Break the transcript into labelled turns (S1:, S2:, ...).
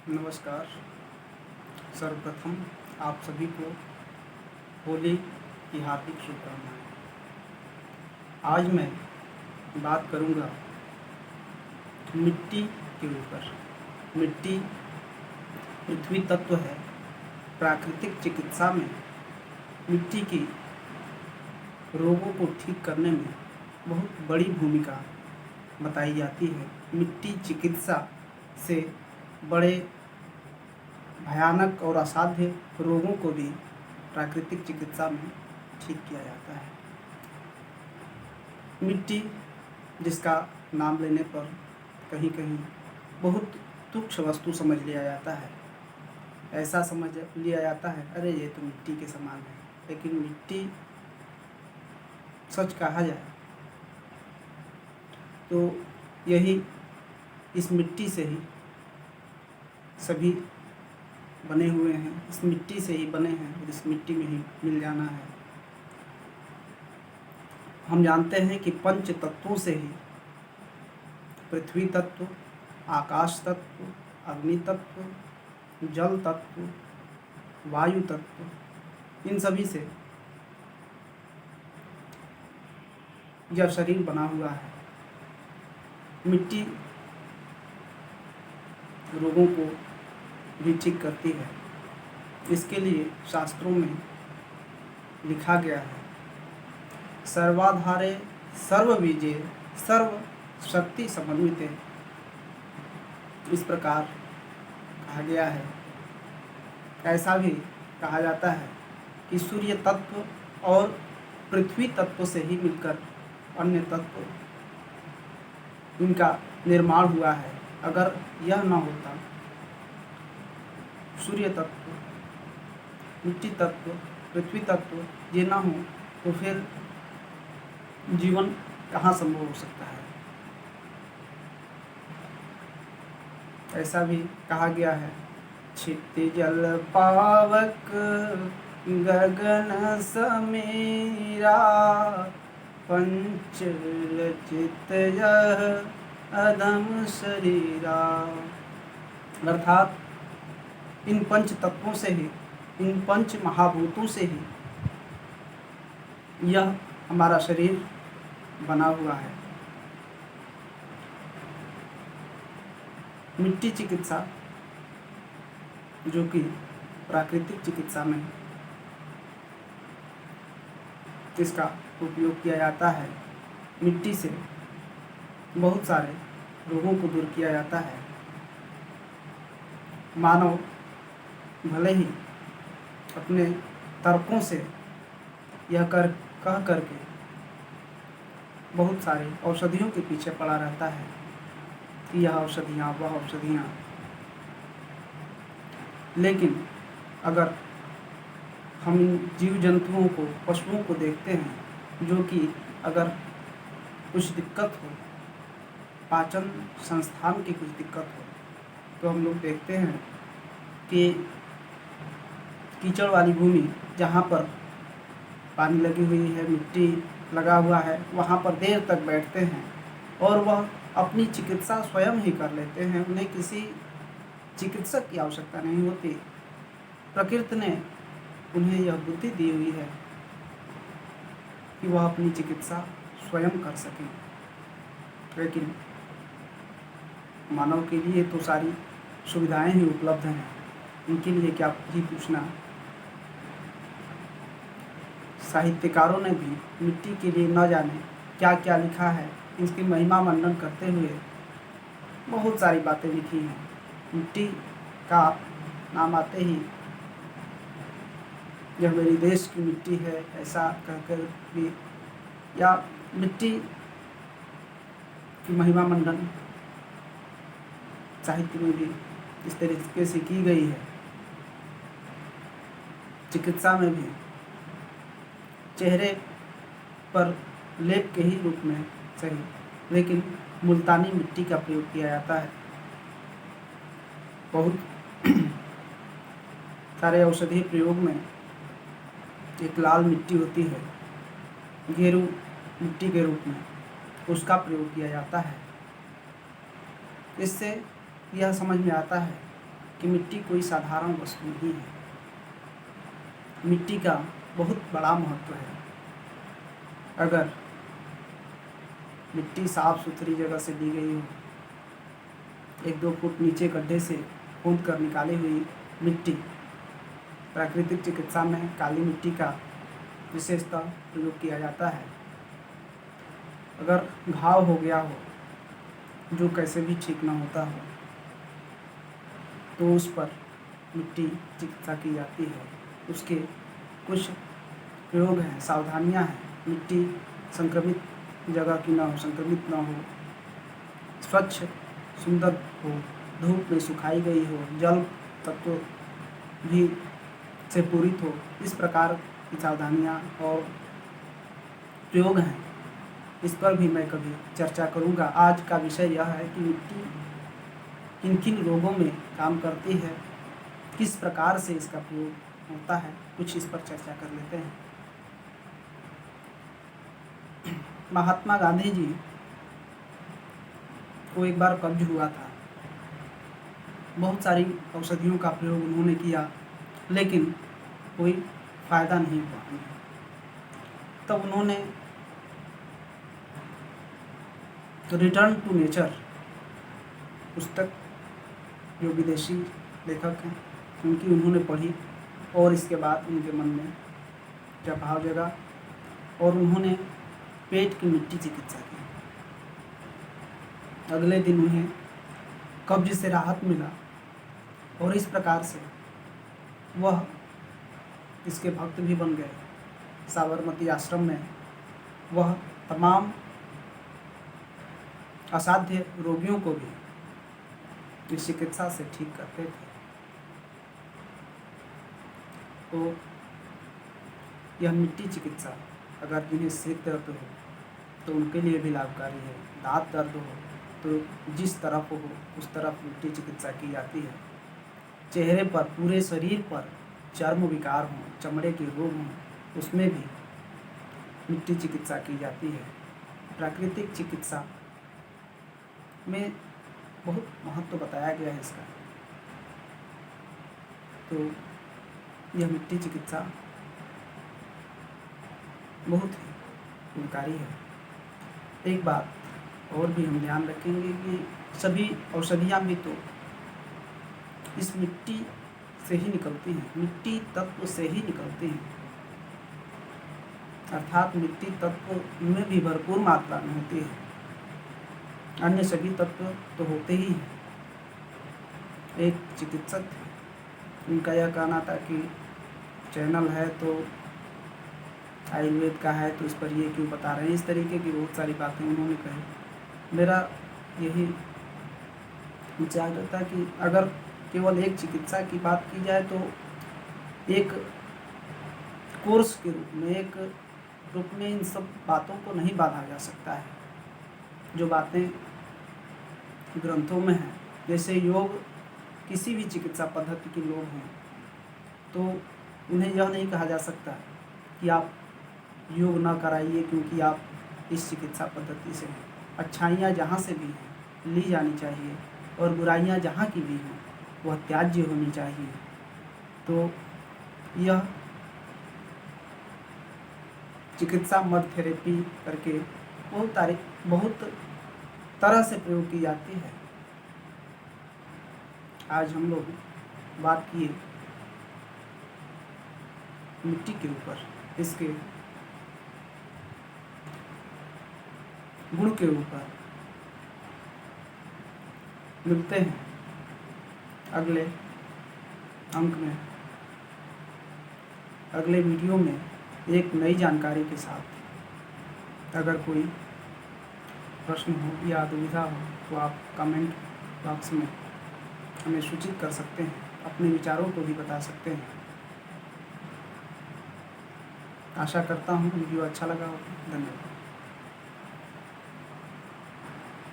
S1: नमस्कार। सर्वप्रथम आप सभी को होली की हार्दिक शुभकामनाएँ। आज मैं बात करूंगा मिट्टी के ऊपर। मिट्टी पृथ्वी तत्व है। प्राकृतिक चिकित्सा में मिट्टी की रोगों को ठीक करने में बहुत बड़ी भूमिका बताई जाती है। मिट्टी चिकित्सा से बड़े भयानक और असाध्य रोगों को भी प्राकृतिक चिकित्सा में ठीक किया जाता है। मिट्टी जिसका नाम लेने पर कहीं कहीं बहुत तुच्छ वस्तु समझ लिया जाता है। ऐसा समझ लिया जाता है, अरे ये तो मिट्टी के समान है। लेकिन मिट्टी सच कहा जाए तो यही इस मिट्टी से ही सभी बने हुए हैं। इस मिट्टी से ही बने हैं और इस मिट्टी में ही मिल जाना है। हम जानते हैं कि पंच तत्वों से ही पृथ्वी तत्व, आकाश तत्व, अग्नि तत्व, जल तत्व, वायु तत्व, इन सभी से यह शरीर बना हुआ है। मिट्टी रोगों को भी ठीक करती है। इसके लिए शास्त्रों में लिखा गया है, सर्वाधारे सर्वबीजे सर्व शक्ति समन्विते। इस प्रकार कहा गया है। ऐसा भी कहा जाता है कि सूर्य तत्व और पृथ्वी तत्व से ही मिलकर अन्य तत्व इनका निर्माण हुआ है। अगर यह न होता, सूर्य तत्व, मिट्टी तत्व, पृथ्वी तत्व ये ना हो तो फिर जीवन कहाँ संभव हो सकता है। ऐसा भी कहा गया है, क्षिति जल पावक गगन समीरा, पंच रचित यह अधम शरीरा। अर्थात इन पंच तत्वों से ही, इन पंच महाभूतों से ही यह हमारा शरीर बना हुआ है। मिट्टी चिकित्सा जो कि प्राकृतिक चिकित्सा में इसका उपयोग किया जाता है। मिट्टी से बहुत सारे रोगों को दूर किया जाता है। मानव भले ही अपने तर्कों से यह कह करके बहुत सारी औषधियों के पीछे पड़ा रहता है कि यह औषधियाँ, वह औषधियाँ, लेकिन अगर हम जीव जंतुओं को, पशुओं को देखते हैं जो कि अगर कुछ दिक्कत हो, पाचन संस्थान की कुछ दिक्कत हो, तो हम लोग देखते हैं कि कीचड़ वाली भूमि जहाँ पर पानी लगी हुई है, मिट्टी लगा हुआ है, वहाँ पर देर तक बैठते हैं और वह अपनी चिकित्सा स्वयं ही कर लेते हैं। उन्हें किसी चिकित्सक की आवश्यकता नहीं होती। प्रकृति ने उन्हें यह बुद्धि दी हुई है कि वह अपनी चिकित्सा स्वयं कर सकें। लेकिन मानव के लिए तो सारी सुविधाएं ही उपलब्ध हैं, इनके लिए क्या ही पूछना। साहित्यकारों ने भी मिट्टी के लिए न जाने क्या क्या लिखा है। इसकी महिमा मंडन करते हुए बहुत सारी बातें लिखी हैं। मिट्टी का नाम आते ही यह मेरी देश की मिट्टी है ऐसा कहकर भी, या मिट्टी की महिमा मंडन साहित्य में भी इस तरीके से की गई है। चिकित्सा में भी चेहरे पर लेप के ही रूप में सही, लेकिन मुल्तानी मिट्टी का प्रयोग किया जाता है। बहुत सारे औषधीय प्रयोग में एक लाल मिट्टी होती है, गेरू मिट्टी के रूप में, उसका प्रयोग किया जाता है। इससे यह समझ में आता है कि मिट्टी कोई साधारण वस्तु नहीं है। मिट्टी का बहुत बड़ा महत्व है। अगर मिट्टी साफ सुथरी जगह से ली गई हो, 1-2 फुट नीचे गड्ढे से खोद कर निकाली हुई मिट्टी, प्राकृतिक चिकित्सा में काली मिट्टी का विशेषतः प्रयोग किया जाता है। अगर घाव हो गया हो जो कैसे भी ठीक ना होता हो, तो उस पर मिट्टी चिकित्सा की जाती है। उसके कुछ प्रयोग हैं, सावधानियां हैं। मिट्टी संक्रमित जगह की ना हो, संक्रमित ना हो, स्वच्छ सुंदर हो, धूप में सुखाई गई हो, जल तत्व भी से पूरित हो। इस प्रकार की सावधानियां और प्रयोग हैं। इस पर भी मैं कभी चर्चा करूंगा। आज का विषय यह है कि मिट्टी किन किन रोगों में काम करती है, किस प्रकार से इसका प्रयोग होता है, कुछ इस पर चर्चा कर लेते हैं। महात्मा गांधी जी को एक बार कब्ज हुआ था। बहुत सारी औषधियों का प्रयोग उन्होंने किया, लेकिन कोई फायदा नहीं हुआ। तब उन्होंने रिटर्न टू नेचर पुस्तक, जो विदेशी लेखक हैं, उनकी उन्होंने पढ़ी और इसके बाद उनके मन में जब भाव जगा और उन्होंने पेट की मिट्टी चिकित्सा की। अगले दिन उन्हें कब्ज से राहत मिला और इस प्रकार से वह इसके भक्त भी बन गए। साबरमती आश्रम में वह तमाम असाध्य रोगियों को भी इस चिकित्सा से ठीक करते थे। तो यह मिट्टी चिकित्सा अगर जिन्हें सिर दर्द हो तो उनके लिए भी लाभकारी है। दांत दर्द हो तो जिस तरफ हो उस तरफ मिट्टी चिकित्सा की जाती है। चेहरे पर, पूरे शरीर पर चर्म विकार हों, चमड़े के रोग हों, उसमें भी मिट्टी चिकित्सा की जाती है। प्राकृतिक चिकित्सा में बहुत महत्व बताया गया है इसका। तो यह मिट्टी चिकित्सा बहुत ही गुणकारी है। एक बात और भी हम ध्यान रखेंगे कि सभी औषधियाँ भी तो इस मिट्टी से ही निकलती हैं, मिट्टी तत्व से ही निकलती हैं। अर्थात मिट्टी तत्व में भी भरपूर मात्रा में होती है। अन्य सभी तत्व तो होते ही हैं। एक चिकित्सक थे, उनका यह कहना था कि चैनल है तो आयुर्वेद का है तो इस पर ये क्यों बता रहे हैं। इस तरीके की बहुत सारी बातें उन्होंने कही। मेरा यही विचार रहता कि अगर केवल एक चिकित्सा की बात की जाए तो एक कोर्स के रूप में, एक रूप में इन सब बातों को नहीं बांधा जा सकता है। जो बातें ग्रंथों में हैं, जैसे योग किसी भी चिकित्सा पद्धति के लोग हैं तो उन्हें यह नहीं कहा जा सकता कि आप योग ना कराइए क्योंकि आप इस चिकित्सा पद्धति से हैं। अच्छाइयाँ जहाँ से भी हैं ली जानी चाहिए और बुराइयाँ जहाँ की भी हैं वह त्याज्य होनी चाहिए। तो यह चिकित्सा मड थेरेपी करके बहुत तरह से प्रयोग की जाती है। आज हम लोग बात किए मिट्टी के ऊपर, इसके गुण के ऊपर। मिलते हैं अगले अंक में, अगले वीडियो में एक नई जानकारी के साथ। अगर कोई प्रश्न हो या दुविधा हो तो आप कमेंट बॉक्स में हमें सूचित कर सकते हैं, अपने विचारों को भी बता सकते हैं। आशा करता हूँ वीडियो अच्छा लगा हो। धन्यवाद।